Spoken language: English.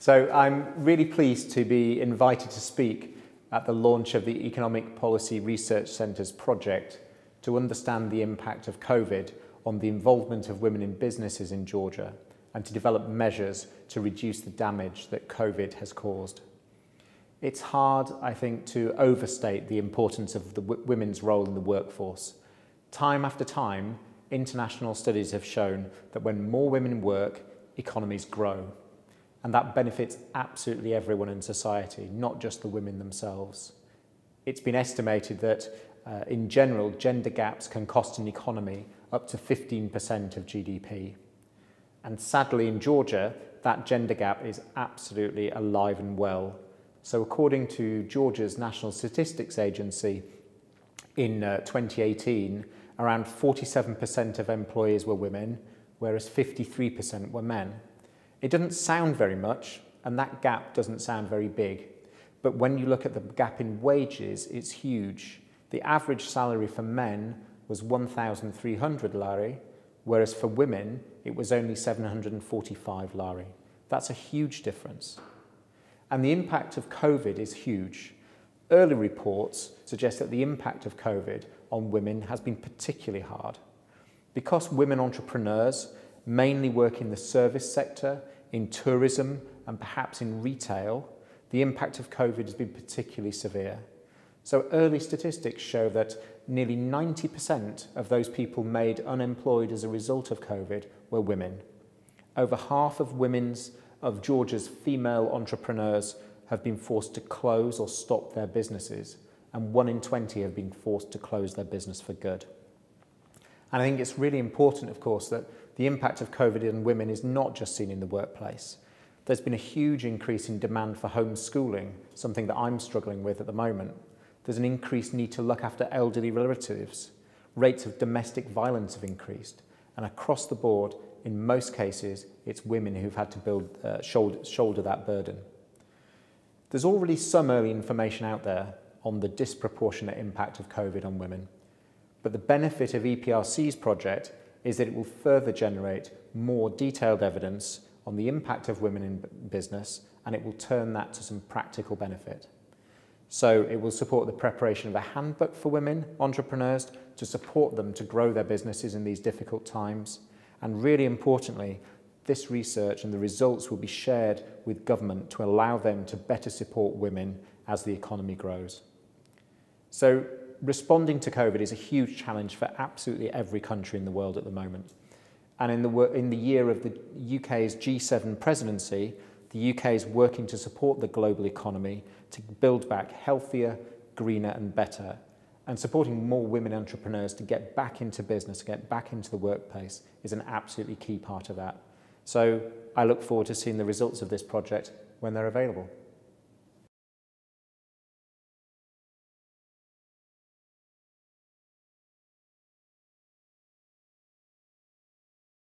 So I'm really pleased to be invited to speak at the launch of the Economic Policy Research Centre's project to understand the impact of COVID on the involvement of women in businesses in Georgia and to develop measures to reduce the damage that COVID has caused. It's hard, I think, to overstate the importance of the women's role in the workforce. Time after time, international studies have shown that when more women work, economies grow. And that benefits absolutely everyone in society, not just the women themselves. It's been estimated that, in general, gender gaps can cost an economy up to 15% of GDP. And sadly, in Georgia, that gender gap is absolutely alive and well. So according to Georgia's National Statistics Agency, in 2018, around 47% of employees were women, whereas 53% were men. It doesn't sound very much, and that gap doesn't sound very big. But when you look at the gap in wages, it's huge. The average salary for men was 1,300 lari, whereas for women, it was only 745 lari. That's a huge difference. And the impact of COVID is huge. Early reports suggest that the impact of COVID on women has been particularly hard. Because women entrepreneurs mainly work in the service sector, in tourism, and perhaps in retail, the impact of COVID has been particularly severe. So early statistics show that nearly 90% of those people made unemployed as a result of COVID were women. Over half of Georgia's female entrepreneurs have been forced to close or stop their businesses, and 1 in 20 have been forced to close their business for good. And I think it's really important, of course, that the impact of COVID on women is not just seen in the workplace. There's been a huge increase in demand for homeschooling, something that I'm struggling with at the moment. There's an increased need to look after elderly relatives. Rates of domestic violence have increased. And across the board, in most cases, it's women who've had to shoulder that burden. There's already some early information out there on the disproportionate impact of COVID on women. But the benefit of EPRC's project is that it will further generate more detailed evidence on the impact of women in business, and it will turn that to some practical benefit. So it will support the preparation of a handbook for women entrepreneurs to support them to grow their businesses in these difficult times. And really importantly, this research and the results will be shared with government to allow them to better support women as the economy grows. So responding to COVID is a huge challenge for absolutely every country in the world at the moment. And in the year of the UK's G7 presidency, the UK is working to support the global economy to build back healthier, greener and better, and supporting more women entrepreneurs to get back into business, to get back into the workplace is an absolutely key part of that. So I look forward to seeing the results of this project when they're available.